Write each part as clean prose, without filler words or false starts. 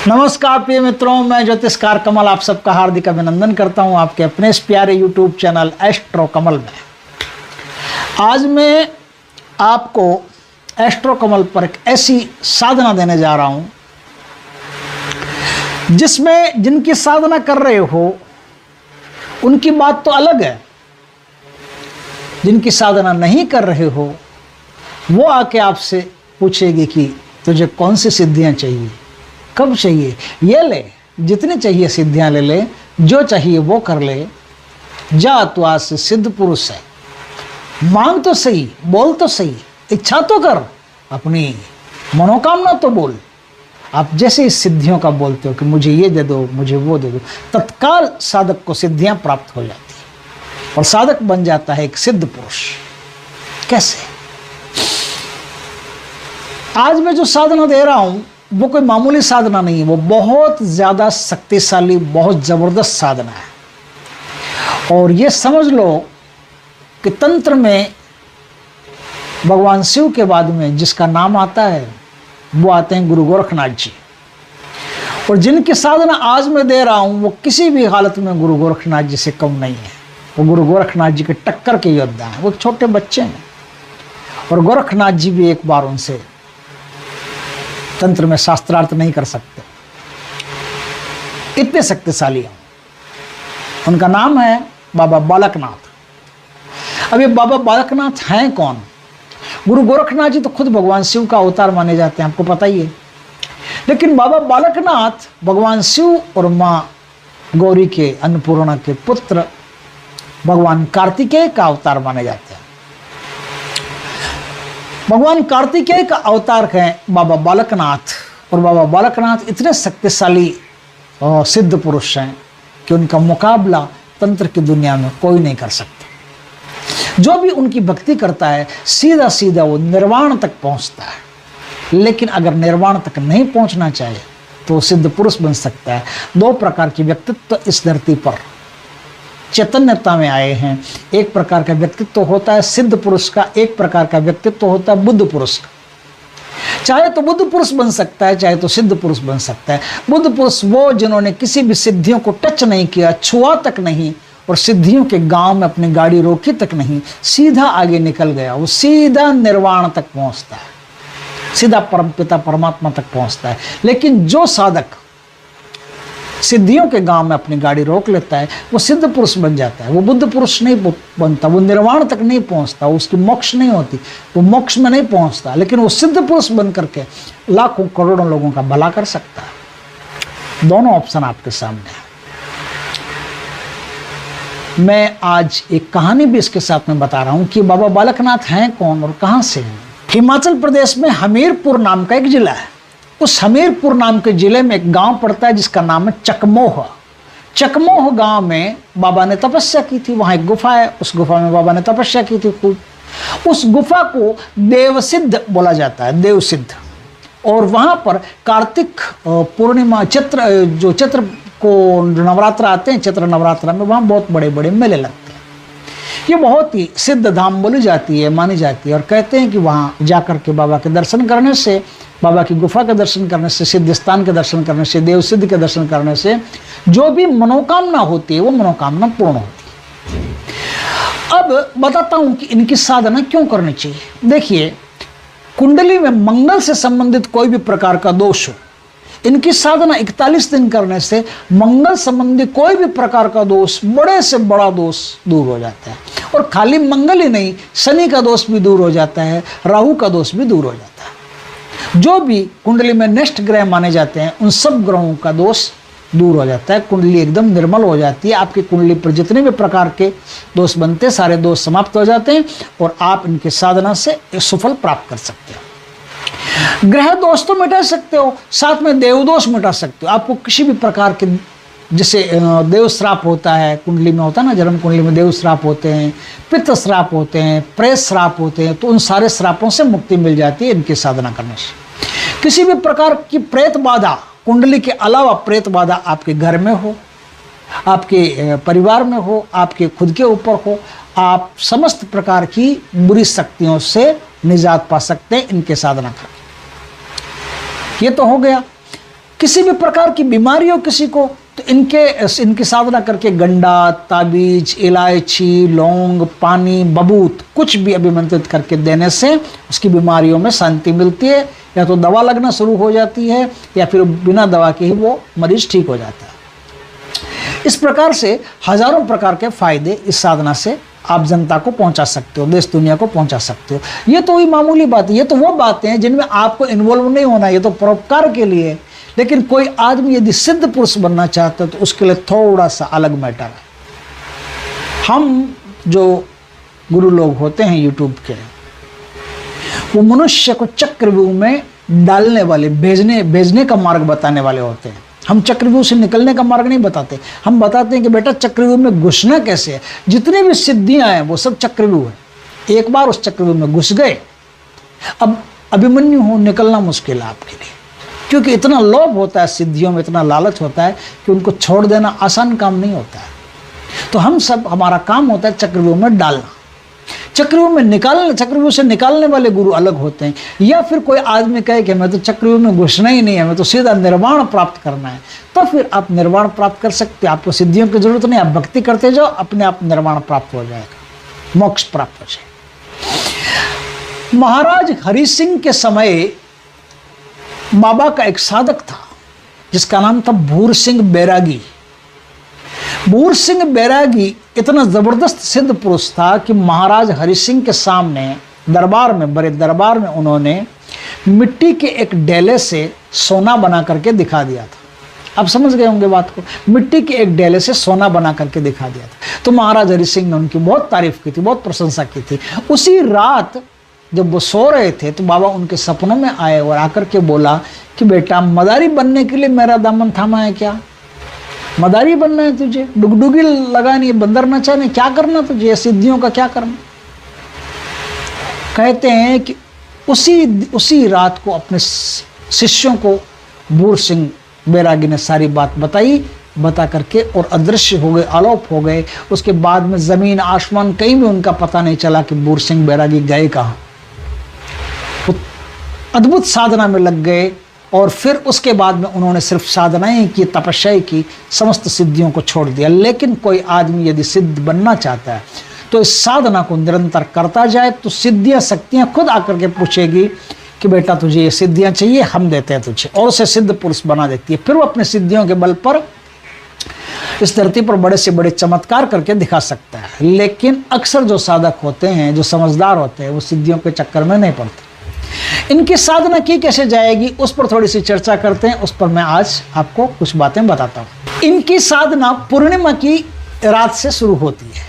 नमस्कार प्रिय मित्रों, मैं ज्योतिषकार कमल आप सबका हार्दिक अभिनंदन करता हूं आपके अपने इस प्यारे यूट्यूब चैनल एस्ट्रो कमल में। आज मैं आपको एस्ट्रो कमल पर एक ऐसी साधना देने जा रहा हूं जिसमें जिनकी साधना कर रहे हो उनकी बात तो अलग है, जिनकी साधना नहीं कर रहे हो वो आके आपसे पूछेगी कि तुझे कौन सी सिद्धियां चाहिए, कब चाहिए, ये ले, जितनी चाहिए सिद्धियां ले ले, जो चाहिए वो कर ले। जा तू आज से सिद्ध पुरुष है, मांग तो सही, बोल तो सही, इच्छा तो कर, अपनी मनोकामना तो बोल। आप जैसे इस सिद्धियों का बोलते हो कि मुझे ये दे दो, मुझे वो दे दो, तत्काल साधक को सिद्धियां प्राप्त हो जाती है और साधक बन जाता है एक सिद्ध पुरुष। कैसे? आज मैं जो साधना दे रहा हूं वो कोई मामूली साधना नहीं है, वो बहुत ज़्यादा शक्तिशाली, बहुत ज़बरदस्त साधना है। और ये समझ लो कि तंत्र में भगवान शिव के बाद में जिसका नाम आता है वो आते हैं गुरु गोरखनाथ जी। और जिनकी साधना आज मैं दे रहा हूँ वो किसी भी हालत में गुरु गोरखनाथ जी से कम नहीं है। वो गुरु गोरखनाथ जी के टक्कर के योद्धा हैं। वो छोटे बच्चे हैं और गोरखनाथ जी भी एक बार उनसे तंत्र में शास्त्रार्थ नहीं कर सकते, इतने शक्तिशाली हैं। उनका नाम है बाबा बालकनाथ। अब ये बाबा बालकनाथ हैं कौन? गुरु गोरखनाथ जी तो खुद भगवान शिव का अवतार माने जाते हैं, आपको पता ही है। लेकिन बाबा बालकनाथ भगवान शिव और माँ गौरी के, अन्नपूर्णा के पुत्र भगवान कार्तिकेय का अवतार माने जाते हैं। भगवान कार्तिकेय का अवतार है बाबा बालकनाथ। और बाबा बालकनाथ इतने शक्तिशाली और सिद्ध पुरुष हैं कि उनका मुकाबला तंत्र की दुनिया में कोई नहीं कर सकता। जो भी उनकी भक्ति करता है सीधा सीधा वो निर्वाण तक पहुंचता है। लेकिन अगर निर्वाण तक नहीं पहुंचना चाहे तो वो सिद्ध पुरुष बन सकता है। दो प्रकार के व्यक्तित्व इस धरती पर चैतन्यता में आए हैं। एक प्रकार का व्यक्तित्व होता है सिद्ध पुरुष का, एक प्रकार का व्यक्तित्व होता है बुद्ध पुरुष का। चाहे तो बुद्ध पुरुष बन सकता है, चाहे तो सिद्ध पुरुष बन सकता है। बुद्ध पुरुष वो जिन्होंने किसी भी सिद्धियों को टच नहीं किया, छुआ तक नहीं, और सिद्धियों के गांव में अपनी गाड़ी रोकी तक नहीं, सीधा आगे निकल गया। वो सीधा निर्वाण तक पहुंचता है, सीधा परमपिता परमात्मा तक पहुंचता है। लेकिन जो साधक सिद्धियों के गांव में अपनी गाड़ी रोक लेता है वो सिद्ध पुरुष बन जाता है। वो बुद्ध पुरुष नहीं बनता, वो निर्वाण तक नहीं पहुंचता, उसकी मोक्ष नहीं होती, वो मोक्ष में नहीं पहुंचता। लेकिन वो सिद्ध पुरुष बन करके लाखों करोड़ों लोगों का भला कर सकता है। दोनों ऑप्शन आपके सामने है। मैं आज एक कहानी भी इसके साथ में बता रहा हूं कि बाबा बालकनाथ हैं कौन और कहां से हैं। हिमाचल प्रदेश में हमीरपुर नाम का एक जिला है। उस हमीरपुर नाम के जिले में एक गांव पड़ता है जिसका नाम है चकमोह। चकमोह गांव में बाबा ने तपस्या की थी। वहां एक गुफा है, उस गुफा में बाबा ने तपस्या की थी खूब। उस गुफा को देवसिद्ध बोला जाता है, देवसिद्ध। और वहां पर कार्तिक पूर्णिमा, चैत्र को नवरात्र आते हैं, चैत्र नवरात्र में वहां बहुत बड़े बड़े मेले लगते हैं। ये बहुत ही सिद्ध धाम बोली जाती है, मानी जाती है। और कहते हैं कि वहां जाकर के बाबा के दर्शन करने से, बाबा की गुफा के दर्शन करने से, सिद्ध स्थान के दर्शन करने से, देव सिद्ध के दर्शन करने से जो भी मनोकामना होती है वो मनोकामना पूर्ण होती है। अब बताता हूं कि इनकी साधना क्यों करनी चाहिए। देखिए, कुंडली में मंगल से संबंधित कोई भी प्रकार का दोष हो, इनकी साधना 41 दिन करने से मंगल संबंधी कोई भी प्रकार का दोष, बड़े से बड़ा दोष दूर हो जाता है। और खाली मंगल ही नहीं, शनि का दोष भी दूर हो जाता है, राहु का दोष भी दूर हो जाता है। जो भी कुंडली में नष्ट ग्रह माने जाते हैं उन सब ग्रहों का दोष दूर हो जाता है। कुंडली एकदम निर्मल हो जाती है। आपकी कुंडली पर जितने भी प्रकार के दोष बनते हैं सारे दोष समाप्त हो जाते हैं और आप इनकी साधना से सुफल प्राप्त कर सकते हो। ग्रह दोष तो मिटा सकते हो, साथ में देव दोष मिटा सकते हो। आपको किसी भी प्रकार के, जैसे देव श्राप होता है, कुंडली में होता है ना, जन्म कुंडली में देव श्राप होते हैं, पित्त श्राप होते हैं, प्रेत श्राप होते हैं, तो उन सारे श्रापों से मुक्ति मिल जाती है इनकी साधना करने से। किसी भी प्रकार की प्रेत बाधा, कुंडली के अलावा प्रेत बाधा आपके घर में हो, आपके परिवार में हो, आपके खुद के ऊपर हो, आप समस्त प्रकार की बुरी शक्तियों से निजात पा सकते हैं इनके साधना करके। ये तो हो गया। किसी भी प्रकार की बीमारी हो किसी को, तो इनकी साधना करके गंडा, ताबीज, इलायची, लौंग, पानी, बबूत कुछ भी अभिमंत्रित करके देने से उसकी बीमारियों में शांति मिलती है। या तो दवा लगना शुरू हो जाती है या फिर बिना दवा के ही वो मरीज ठीक हो जाता है। इस प्रकार से हजारों प्रकार के फायदे इस साधना से आप जनता को पहुंचा सकते हो, देश दुनिया को पहुंचा सकते हो। ये तो वही मामूली बात है, ये तो वो बातें हैं जिनमें आपको इन्वॉल्व नहीं होना, ये तो परोपकार के लिए। लेकिन कोई आदमी यदि सिद्ध पुरुष बनना चाहता है तो उसके लिए थोड़ा सा अलग मैटर है। हम जो गुरु लोग होते हैं यूट्यूब के, वो मनुष्य को चक्रव्यूह में डालने वाले, भेजने का मार्ग बताने वाले होते हैं। हम चक्रव्यूह से निकलने का मार्ग नहीं बताते, हम बताते हैं कि बेटा चक्रव्यूह में घुसना कैसे है। जितनी भी सिद्धियां हैं वो सब चक्रव्यूह है। एक बार उस चक्रव्यूह में घुस गए, अब अभिमन्यु हो निकलना मुश्किल है आपके लिए, क्योंकि इतना लोभ होता है सिद्धियों में, इतना लालच होता है कि उनको छोड़ देना आसान काम नहीं होता है। तो हम सब, हमारा काम होता है चक्रव्यूह में डालना, चक्रव्यूह में निकालना। चक्रव्यूह से निकालने वाले गुरु अलग होते हैं। या फिर कोई आदमी कहे कि मैं तो चक्रव्यूह में घुसना ही नहीं है, मैं तो सीधा निर्वाण प्राप्त करना है, तो फिर आप निर्वाण प्राप्त कर सकते हैं। आपको सिद्धियों की जरूरत नहीं, आप भक्ति करते जाओ, अपने आप निर्वाण प्राप्त हो जाएगा, मोक्ष प्राप्त हो जाएगा। महाराज हरि सिंह के समय बाबा का एक साधक था जिसका नाम था भूर सिंह बैरागी। भूर सिंह बैरागी इतना जबरदस्त सिद्ध पुरुष था कि महाराज हरि सिंह के सामने दरबार में, बड़े दरबार में उन्होंने मिट्टी के एक डेले से सोना बना करके दिखा दिया था। आप समझ गए होंगे बात को, मिट्टी के एक डेले से सोना बना करके दिखा दिया था। तो महाराज हरि सिंह ने उनकी बहुत तारीफ की थी, बहुत प्रशंसा की थी। उसी रात जब वो सो रहे थे तो बाबा उनके सपनों में आए और आकर के बोला कि बेटा, मदारी बनने के लिए मेरा दामन थामा है क्या? मदारी बनना है तुझे, डुगडुगी लगानी है, बंदर नचाने, क्या करना तुझे, सिद्धियों का क्या करना? कहते हैं कि उसी रात को अपने शिष्यों को भूर सिंह बैरागी ने सारी बात बताई, बता करके और अदृश्य हो गए, अलोप हो गए। उसके बाद में जमीन आसमान कहीं भी उनका पता नहीं चला कि भूर सिंह बैरागी गए कहाँ। अद्भुत साधना में लग गए और फिर उसके बाद में उन्होंने सिर्फ साधनाएं की, तपस्या की, समस्त सिद्धियों को छोड़ दिया। लेकिन कोई आदमी यदि सिद्ध बनना चाहता है तो इस साधना को निरंतर करता जाए तो सिद्धियां, शक्तियां खुद आकर के पूछेगी कि बेटा तुझे ये सिद्धियां चाहिए, हम देते हैं तुझे, और उसे सिद्ध पुरुष बना देती है। फिर वो अपने सिद्धियों के बल पर इस धरती पर बड़े से बड़े चमत्कार करके दिखा सकता है। लेकिन अक्सर जो साधक होते हैं, जो समझदार होते हैं, वो सिद्धियों के चक्कर में नहीं पड़ते। इनकी साधना की कैसे जाएगी उस पर थोड़ी सी चर्चा करते हैं। उस पर मैं आज आपको कुछ बातें बताता हूँ। इनकी साधना पूर्णिमा की रात से शुरू होती है।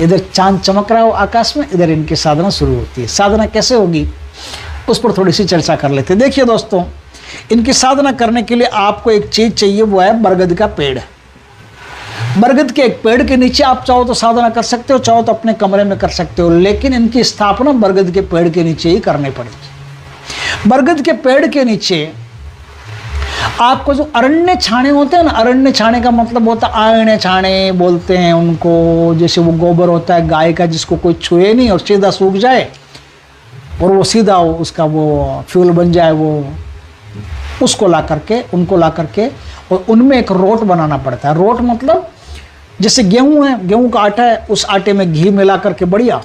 इधर चांद चमक रहा हो आकाश में, इधर इनकी साधना शुरू होती है। साधना कैसे होगी उस पर थोड़ी सी चर्चा कर लेते हैं। देखिए दोस्तों, इनकी साधना करने के लिए आपको एक चीज चाहिए, वो है बरगद का पेड़। बरगद के एक पेड़ के नीचे आप चाहो तो साधना कर सकते हो, चाहो तो अपने कमरे में कर सकते हो, लेकिन इनकी स्थापना बरगद के पेड़ के नीचे ही करनी पड़ेगी। बरगद के पेड़ के नीचे आपको जो अरण्य छाने होते हैं ना, अरण्य छाने का मतलब होता है, आयने छाने बोलते हैं उनको। जैसे वो गोबर होता है गाय का, जिसको कोई छुए नहीं और सीधा सूख जाए और वो सीधा उसका वो फ्यूल बन जाए, वो उसको ला करके, उनको ला करके और उनमें एक रोट बनाना पड़ता है। रोट मतलब जैसे गेहूं है, गेहूं का आटा है, उस आटे में घी मिला करके, बढ़िया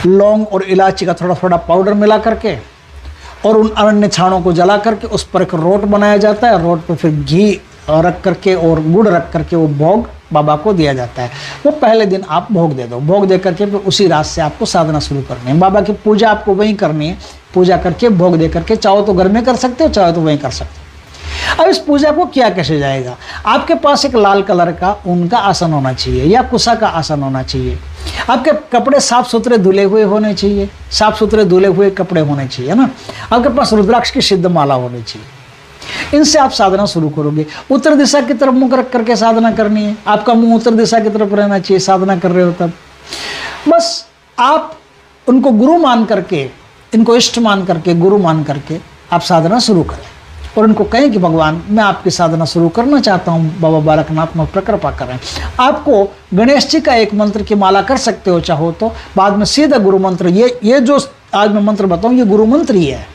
लौंग और इलायची का थोड़ा थोड़ा पाउडर मिला करके और उन अरण्य छाणों को जला करके उस पर एक रोट बनाया जाता है। रोट पर फिर घी रख करके और गुड़ रख करके वो भोग बाबा को दिया जाता है। वो पहले दिन आप भोग दे दो, भोग दे करके फिर उसी रात से आपको साधना शुरू करनी है। बाबा की पूजा आपको वहीं करनी है, पूजा करके भोग दे करके, चाहो तो घर में कर सकते हो, चाहो तो वहीं कर सकते हो। अब इस पूजा को किया कैसे जाएगा? आपके पास एक लाल कलर का ऊन का आसन होना चाहिए या कुशा का आसन होना चाहिए। आपके कपड़े साफ सुथरे धुले हुए होने चाहिए, साफ सुथरे धुले हुए कपड़े होने चाहिए ना। आपके पास रुद्राक्ष की सिद्ध माला होनी चाहिए। इनसे आप साधना शुरू करोगे। उत्तर दिशा की तरफ मुख रख करके साधना करनी है। आपका मुंह उत्तर दिशा की तरफ रहना चाहिए साधना कर रहे हो तब। बस आप उनको गुरु मान करके, इनको इष्ट मान करके, गुरु मान करके आप साधना शुरू करें और उनको कहें कि भगवान, मैं आपकी साधना शुरू करना चाहता हूँ, बाबा बालकनाथ मुझ पर कृपा करें। आपको गणेश जी का एक मंत्र की माला कर सकते हो चाहो तो, बाद में सीधा गुरु मंत्र, ये जो आज मैं मंत्र बताऊँ ये गुरु मंत्र ही है।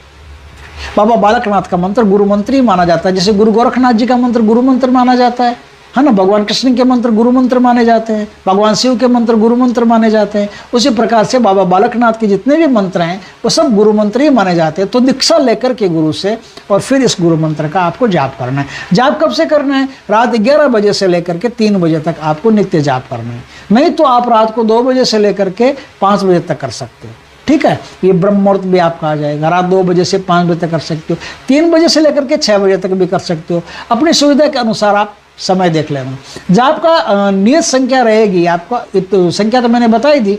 बाबा बालकनाथ का मंत्र गुरु मंत्र ही माना जाता है, जैसे गुरु गोरखनाथ जी का मंत्र गुरु मंत्र माना जाता है ना। भगवान कृष्ण के मंत्र गुरु मंत्र माने जाते हैं, भगवान शिव के मंत्र गुरु मंत्र माने जाते हैं। उसी प्रकार से बाबा बालकनाथ के जितने भी मंत्र हैं वो सब गुरु मंत्र ही माने जाते हैं। तो दीक्षा लेकर के गुरु से और फिर इस गुरु मंत्र का आपको जाप करना है। जाप कब से करना है? रात 11 बजे से लेकर के 3 बजे तक आपको नित्य जाप करना है। नहीं तो आप रात को 2 बजे से लेकर के 5 बजे तक कर सकते हो, ठीक है। ये ब्रह्म मुहूर्त भी आपका आ जाएगा, रात 2 बजे से 5 बजे तक कर सकते हो, 3 बजे से लेकर के 6 बजे तक भी कर सकते हो। अपनी सुविधा के अनुसार आप समय देख लेना। जाप का नियत संख्या रहेगी आपका, तो संख्या तो मैंने बताई थी,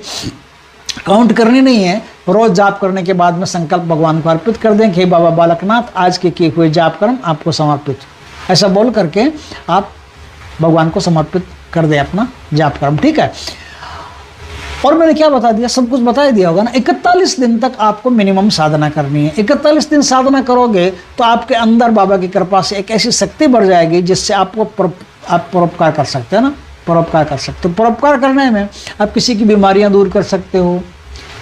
काउंट करनी नहीं है। रोज जाप करने के बाद में संकल्प भगवान को अर्पित कर दें कि बाबा बालकनाथ आज के किए हुए जाप कर्म आपको समर्पित, ऐसा बोल करके आप भगवान को समर्पित कर दें अपना जाप कर्म, ठीक है। और मैंने क्या बता दिया, सब कुछ बता ही दिया होगा ना। 41 दिन तक आपको मिनिमम साधना करनी है। 41 दिन साधना करोगे तो आपके अंदर बाबा की कृपा से एक ऐसी शक्ति बढ़ जाएगी जिससे आपको आप परोपकार कर सकते हैं ना, परोपकार कर सकते हो। परोपकार करने में आप किसी की बीमारियां दूर कर सकते हो,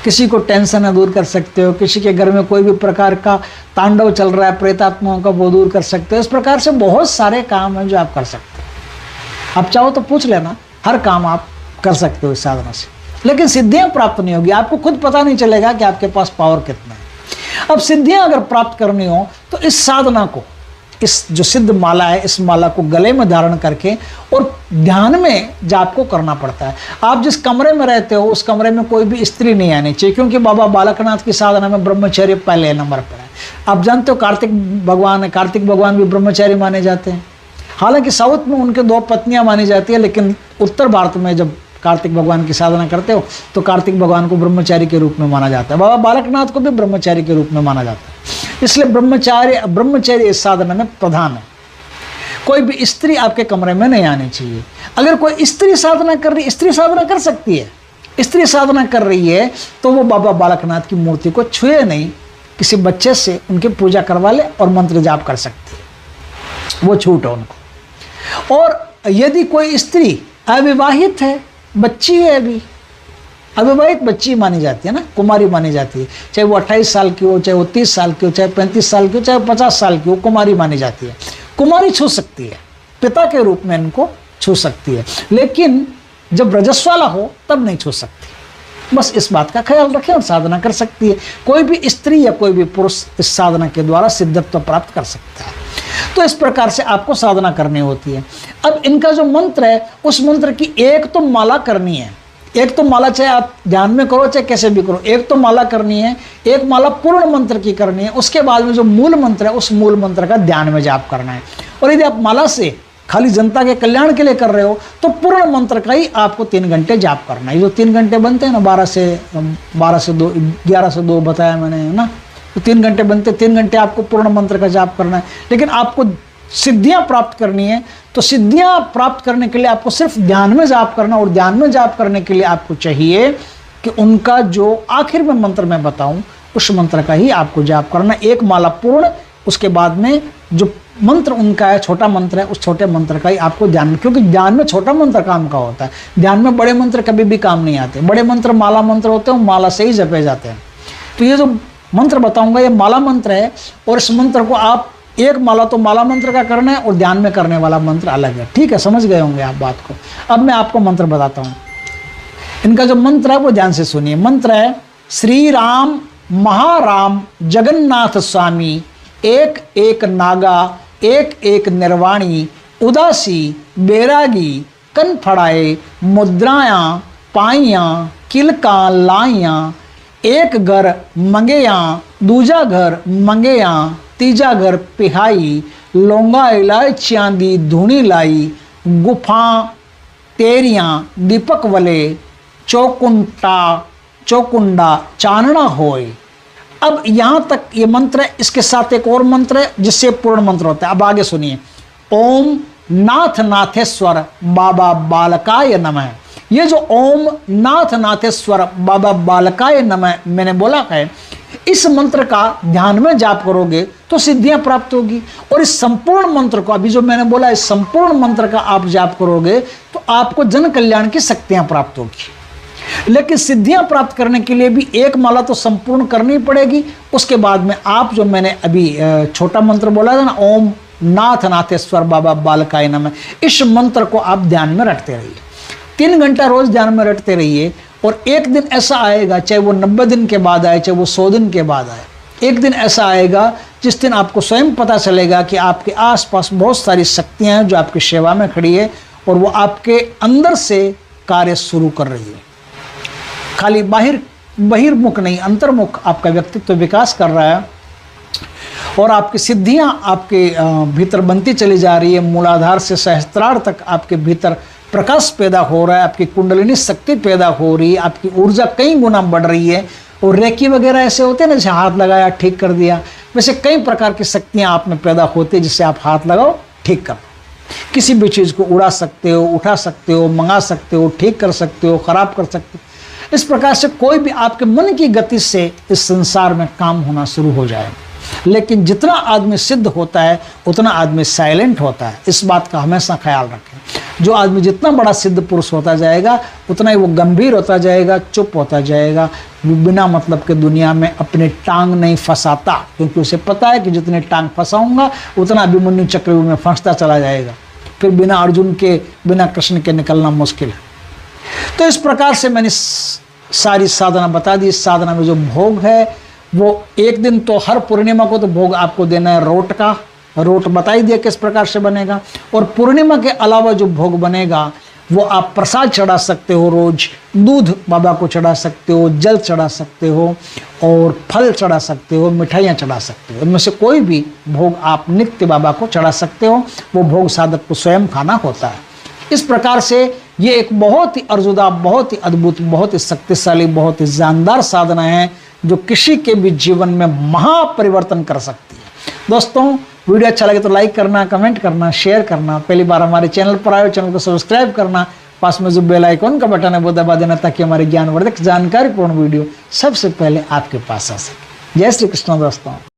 किसी को टेंशन दूर कर सकते हो, किसी के घर में कोई भी प्रकार का तांडव चल रहा है प्रेतात्माओं का वो दूर कर सकते हो। इस प्रकार से बहुत सारे काम हैं जो आप कर सकते हो। आप चाहो तो पूछ लेना, हर काम आप कर सकते हो इस साधना से, लेकिन सिद्धियां प्राप्त नहीं होगी। आपको खुद पता नहीं चलेगा कि आपके पास पावर कितना है। अब सिद्धियां अगर प्राप्त करनी हो तो इस साधना को, इस जो सिद्ध माला है, इस माला को गले में धारण करके और ध्यान में जाप को करना पड़ता है। आप जिस कमरे में रहते हो उस कमरे में कोई भी स्त्री नहीं आनी चाहिए, क्योंकि बाबा बालकनाथ की साधना में ब्रह्मचर्य पहले नंबर पर है। आप जानते हो कार्तिक भगवान है, कार्तिक भगवान भी ब्रह्मचारी माने जाते हैं। हालांकि साउथ में उनके 2 पत्नियां मानी जाती है, लेकिन उत्तर भारत में जब कार्तिक भगवान की साधना करते हो तो कार्तिक भगवान को ब्रह्मचारी के रूप में माना जाता है। बाबा बालकनाथ को भी ब्रह्मचारी के रूप में माना जाता है। इसलिए ब्रह्मचर्य इस साधना में प्रधान है। कोई भी स्त्री आपके कमरे में नहीं आनी चाहिए। अगर कोई स्त्री साधना कर रही, स्त्री साधना कर सकती है, स्त्री साधना कर रही है तो वो बाबा बालकनाथ की मूर्ति को छुए नहीं, किसी बच्चे से उनकी पूजा करवा ले और मंत्र जाप कर सकती है, वो छूट है उनको। और यदि कोई स्त्री अविवाहित है, बच्ची है, अभी अविवाहित बच्ची मानी जाती है ना, कुमारी मानी जाती है, चाहे वो 28 साल की हो, चाहे वो 30 साल की हो, चाहे 35 साल की हो, चाहे 50 साल की हो, कुमारी मानी जाती है। कुमारी छू सकती है, पिता के रूप में इनको छू सकती है, लेकिन जब रजस्वाला हो तब नहीं छू सकती। बस इस बात का ख्याल रखें और साधना कर सकती है। कोई भी स्त्री या कोई भी पुरुष इस साधना के द्वारा सिद्धत्व प्राप्त कर सकता है। तो इस प्रकार से आपको साधना करनी होती है। अब इनका जो मंत्र है उस मंत्र की एक तो माला करनी है। एक तो माला चाहे आप ध्यान में करो चाहे कैसे भी करो, एक तो माला करनी है, एक माला पूर्ण मंत्र की करनी है। उसके बाद में जो मूल मंत्र है उस मूल मंत्र का ध्यान में जाप करना है। और यदि आप माला से खाली जनता के कल्याण के लिए कर रहे हो तो पूर्ण मंत्र का ही आपको 3 घंटे जाप करना है। जो 3 घंटे बनते हैं ना, 12 से 2 11 से 2 बताया मैंने ना, तो 3 घंटे बनते, 3 घंटे आपको पूर्ण मंत्र का जाप करना है। लेकिन आपको सिद्धियां प्राप्त करनी है तो सिद्धियां प्राप्त करने के लिए आपको सिर्फ ध्यान में जाप करना, और ध्यान में जाप करने के लिए आपको चाहिए कि उनका जो आखिर में मंत्र मैं बताऊं उस मंत्र का ही आपको जाप करना। एक माला पूर्ण, उसके बाद में जो मंत्र उनका है, छोटा मंत्र है, उस छोटे मंत्र का ही आपको ध्यान, क्योंकि ध्यान में छोटा मंत्र काम का होता है, ध्यान में बड़े मंत्र कभी भी काम नहीं आते। बड़े मंत्र माला मंत्र होते हैं, माला से ही जपे जाते हैं। तो ये जो मंत्र बताऊंगा ये माला मंत्र है, और इस मंत्र को आप एक माला तो माला मंत्र का करना है और ध्यान में करने वाला मंत्र अलग है, ठीक है, समझ गए होंगे आप बात को। अब मैं आपको मंत्र बताता हूँ। इनका जो मंत्र है वो ध्यान से सुनिए। मंत्र है श्री राम महाराम जगन्नाथ स्वामी, एक एक नागा एक एक निर्वाणी, उदासी बैरागी कन फड़ाए, मुद्रायां पाइयां किलका लाइयां, एक घर मंगेया दूजा घर मंगेया, तीजा घर पिहाई, लौंगा इलायचियां दी धुनी लाई, गुफा तेरियां दीपक वले, चौकुंडा चानना होए। अब यहाँ तक ये मंत्र है, इसके साथ एक और मंत्र है जिससे पूर्ण मंत्र होता है। अब आगे सुनिए। ओम नाथ नाथेश्वर बाबा बालकाय नमः। ये जो ओम नाथ नाथेश्वर बाबा बालकाय नमः मैंने बोला है, इस मंत्र का ध्यान में जाप करोगे तो सिद्धियां प्राप्त होगी। और इस संपूर्ण मंत्र को, अभी जो मैंने बोला, इस संपूर्ण मंत्र का आप जाप करोगे तो आपको जन कल्याण की शक्तियां प्राप्त होगी। लेकिन सिद्धियां प्राप्त करने के लिए भी एक माला तो संपूर्ण करनी पड़ेगी। उसके बाद में आप जो मैंने अभी छोटा मंत्र बोला था ना, ओम नाथ नाथेश्वर बाबा बालकाय नमः, इस मंत्र को आप ध्यान में रटते रहिए। 3 घंटा रोज ध्यान में रटते रहिए। और एक दिन ऐसा आएगा, चाहे वो 90 दिन के बाद आए, चाहे वो 100 दिन के बाद आए, एक दिन ऐसा आएगा जिस दिन आपको स्वयं पता चलेगा कि आपके आसपास बहुत सारी शक्तियां हैं जो आपकी सेवा में खड़ी है और वो आपके अंदर से कार्य शुरू कर रही है। खाली बहिर्मुख नहीं, अंतर्मुख आपका व्यक्तित्व विकास कर रहा है और आपकी सिद्धियां आपके भीतर बनती चली जा रही है। मूलाधार से सहस्त्रार तक आपके भीतर प्रकाश पैदा हो रहा है, आपकी कुंडलिनी शक्ति पैदा हो रही है, आपकी ऊर्जा कई गुना बढ़ रही है। और रेकी वगैरह ऐसे होते हैं ना, जैसे हाथ लगाया ठीक कर दिया, वैसे कई प्रकार की शक्तियां आप में पैदा होती है जिससे आप हाथ लगाओ ठीक कर, किसी भी चीज़ को उड़ा सकते हो, उठा सकते हो, मंगा सकते हो, ठीक कर सकते हो, खराब कर सकते हो। इस प्रकार से कोई भी आपके मन की गति से इस संसार में काम होना शुरू हो जाएगा। लेकिन जितना आदमी सिद्ध होता है उतना आदमी साइलेंट होता है। इस बात का हमेशा ख्याल रखें। जो आदमी जितना बड़ा सिद्ध पुरुष होता जाएगा उतना ही वो गंभीर होता जाएगा, चुप होता जाएगा, बिना मतलब के दुनिया में अपने टांग नहीं फंसाता, क्योंकि उसे पता है कि जितने टांग फंसाऊंगा उतना अभिमन्यु चक्रव्यूह में फंसता चला जाएगा। फिर बिना अर्जुन के, बिना कृष्ण के निकलना मुश्किल है। तो इस प्रकार से मैंने सारी साधना बता दी। इस साधना में जो भोग है वो एक दिन तो हर पूर्णिमा को तो भोग आपको देना है रोट का। रोट बता ही दिया किस प्रकार से बनेगा। और पूर्णिमा के अलावा जो भोग बनेगा वो आप प्रसाद चढ़ा सकते हो, रोज दूध बाबा को चढ़ा सकते हो, जल चढ़ा सकते हो और फल चढ़ा सकते हो, मिठाइयाँ चढ़ा सकते हो। इनमें से कोई भी भोग आप नित्य बाबा को चढ़ा सकते हो। वो भोग साधक को स्वयं खाना होता है। इस प्रकार से ये एक बहुत ही अर्जुदा, बहुत ही अद्भुत, बहुत ही शक्तिशाली, बहुत ही जानदार साधना है जो किसी के भी जीवन में महापरिवर्तन कर सकती है। दोस्तों, वीडियो अच्छा लगे तो लाइक करना, कमेंट करना, शेयर करना। पहली बार हमारे चैनल पर आए, चैनल को सब्सक्राइब करना, पास में जो बेल आइकॉन का बटन है वो दबा देना ताकि हमारे ज्ञानवर्धक जानकारीपूर्ण वीडियो सबसे पहले आपके पास आ सके। जय श्री कृष्ण दोस्तों।